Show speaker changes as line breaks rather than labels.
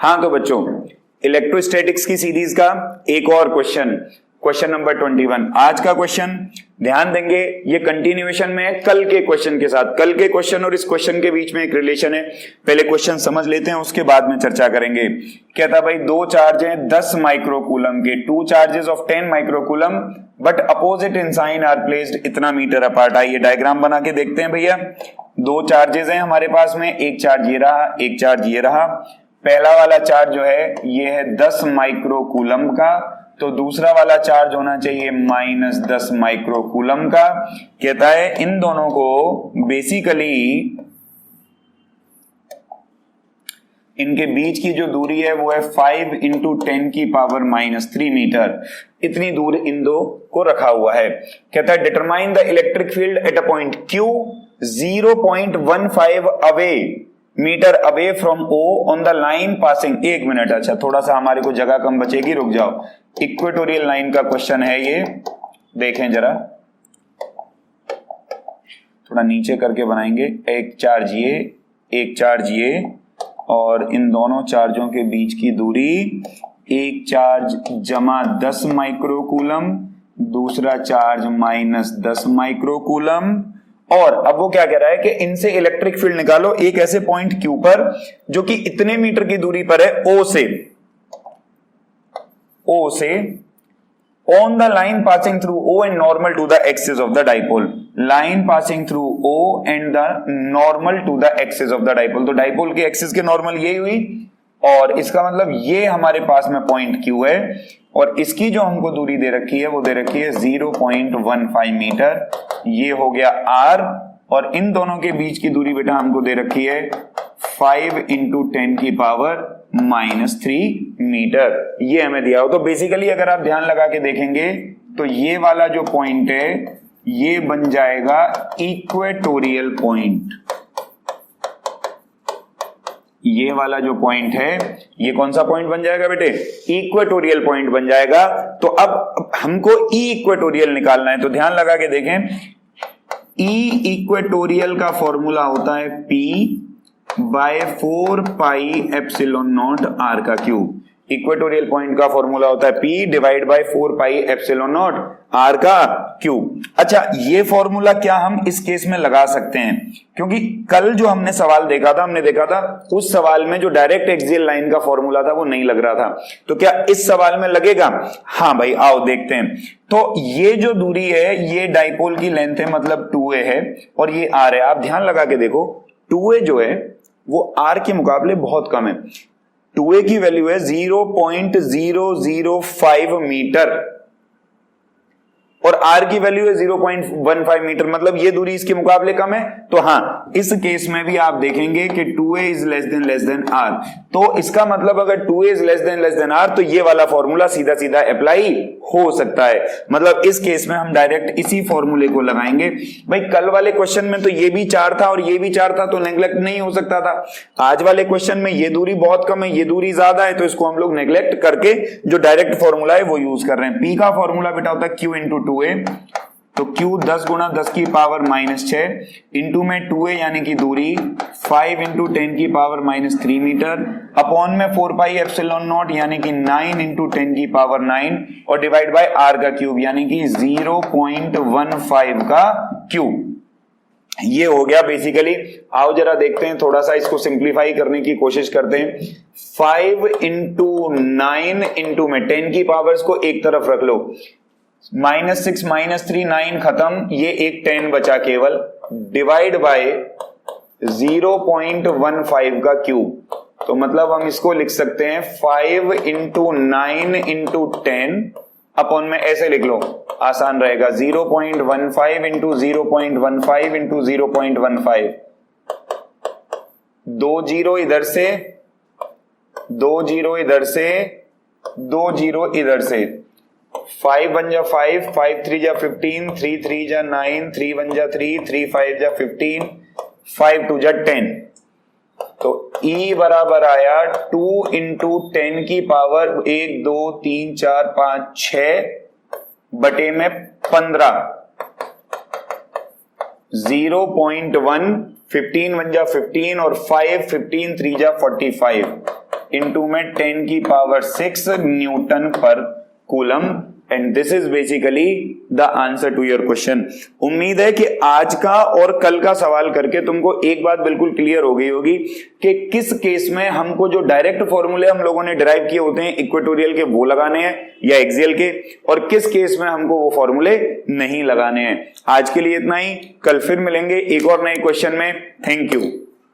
हाँ तो बच्चों, इलेक्ट्रोस्टैटिक्स की सीरीज का एक और क्वेश्चन नंबर 21। आज का क्वेश्चन ध्यान देंगे, ये कंटिन्यूएशन में है कल के क्वेश्चन के साथ। कल के क्वेश्चन और इस क्वेश्चन के बीच में एक रिलेशन है। पहले क्वेश्चन समझ लेते हैं, उसके बाद में चर्चा करेंगे। कहता भाई दो चार्ज हैं 10 माइक्रोकूलम के, two charges of 10 microcoulomb but opposite in sign are placed इतना मीटर अपार्ट। आइए डायग्राम बना के देखते हैं भैया। दो चार्जेस हैं हमारे पास में, एक चार्ज ये रहा, एक चार्ज ये रहा। पहला वाला चार्ज जो है ये है 10 माइक्रोकूलम का, तो दूसरा वाला चार्ज होना चाहिए -10 माइक्रोकूलम का। कहता है इन दोनों को बेसिकली इनके बीच की जो दूरी है वो है 5 × 10⁻³ मीटर। इतनी दूर इन दो को रखा हुआ है। कहता है determine the electric field at a point Q 0.15 meter away from O on the line passing. एक मिनट, अच्छा थोड़ा सा हमारे को जगह कम बचेगी, रुक जाओ। इक्वेटोरियल लाइन का क्वेश्चन है ये, देखें जरा, थोड़ा नीचे करके बनाएंगे। एक चार्ज ये, एक चार्ज ये, और इन दोनों चार्जों के बीच की दूरी, एक चार्ज जमा 10 माइक्रोकूलम, दूसरा चार्ज -10 माइक्रोकूलम। और अब वो क्या कह रहा है कि इनसे इलेक्ट्रिक फील्ड निकालो एक ऐसे पॉइंट Q पर जो कि इतने मीटर की दूरी पर है O से on the line passing through O and normal to the axis of the dipole. Line passing through O and the normal to the axis of the dipole. तो डाइपोल के एक्सिस के normal यही हुई, और इसका मतलब ये हमारे पास में पॉइंट Q है, और इसकी जो हमको दूरी दे रखी है वो दे रखी है 0.15 मीटर। ये हो गया R, और इन दोनों के बीच की दूरी बेटा हमको दे रखी है 5 × 10⁻³ मीटर। ये हमें दिया हो। तो बेसिकली अगर आप ध्यान लगा के देखेंगे तो ये वाला जो पॉइंट है ये बन जाएगा इक्वेटोरियल पॉइंट। ये वाला जो पॉइंट है ये कौन सा पॉइंट बन जाएगा बेटे? इक्वेटोरियल पॉइंट बन जाएगा। तो अब हमको ई इक्वेटोरियल निकालना है, तो ध्यान लगा के देखें। ई इक्वेटोरियल का फॉर्मूला होता है P/4πε0 R का क्यूब। इक्वेटोरियल पॉइंट का फॉर्मूला होता है P/4πε0 R का क्यूब। अच्छा, ये फॉर्मूला क्या हम इस केस में लगा सकते हैं? क्योंकि कल जो हमने सवाल देखा था, हमने देखा था उस सवाल में जो डायरेक्ट एक्सियल लाइन का फॉर्मूला था वो नहीं लग रहा था। तो क्या इस सवाल में लगेगा? हाँ भाई, आओ देखते हैं। तो ये जो दूरी है ये डाइपोल की लेंथ है, मतलब 2a है, और ये R है। आप ध्यान लगा के देखो, 2a जो है वो R के मुकाबले बहुत कम है। 2a की वैल्यू है 0.005 मीटर और R की वैल्यू है 0.15 मीटर, मतलब ये दूरी इसके मुकाबले कम है। तो हाँ, इस केस में भी आप देखेंगे कि 2a is less than R। तो इसका मतलब अगर 2a is less than R तो ये वाला फॉर्मूला सीधा सीधा अप्लाई हो सकता है। मतलब इस केस में हम डायरेक्ट इसी फॉर्मूले को लगाएंगे। भाई कल वाले क्वेश्चन में तो ये भी 4 था और ये भी 4 था, तो नेग्लेक्ट नहीं हो सकता था। आज वाले क्वेश्चन में ये दूरी बहुत कम है, ये दूरी ज्यादा है, तो इसको हम लोग नेग्लेक्ट करके जो डायरेक्ट फॉर्मूला है वो यूज कर रहे हैं। P का फॉर्मूला बेटा होता है Q × 2a, तो Q 10 × 10⁻⁶ इंटू में 2a यानी कि दूरी 5 × 10⁻³ मीटर, अपॉन में 4πε0 यानी कि 9 × 10⁹ और डिवाइड बाय R का क्यूब यानी कि 0.15 का क्यूब। ये हो गया बेसिकली। आओ जरा देखते हैं, थोड़ा सा इसको सिंप्लीफाई करने की कोशिश करते हैं। 5 × 9 इंटू में 10 की पावर्स को एक तरफ रख लो, -6 -3 9 खत्म, ये एक 10 बचा केवल, डिवाइड बाय 0.15 का क्यूब। तो मतलब हम इसको लिख सकते हैं 5 × 9 × 10 अपॉन में ऐसे लिख लो, आसान रहेगा, 0.15 × 0.15 × 0.15। 2 0 इधर से, 2 0 इधर से, 2 0 इधर से, 5 1 जा 5, 5 3 जा 15, 3 3 जा 9, 3 1 जा 3, 3 5 जा 15, 5 2 जा 10। तो E बराबर आया 2 × 10 की पावर 1 2 3 4 5 6 बटे में 15, 0.1, 15 1 जा 15 और 5 15 3 जा 45, इंटू में 10 की पावर 6 न्यूटन पर coulomb, and this is basically the answer to your question. उम्मीद है कि आज का और कल का सवाल करके तुमको एक बात बिल्कुल क्लियर हो गई होगी कि किस केस में हमको जो डायरेक्ट फॉर्मूले हम लोगों ने डिराइव किए होते हैं इक्वेटोरियल के वो लगाने हैं या एक्सियल के, और किस केस में हमको वो फॉर्मूले नहीं लगाने हैं। आज के लिए इतना ही, कल फिर मिलेंगे एक और नए क्वेश्चन में। Thank you.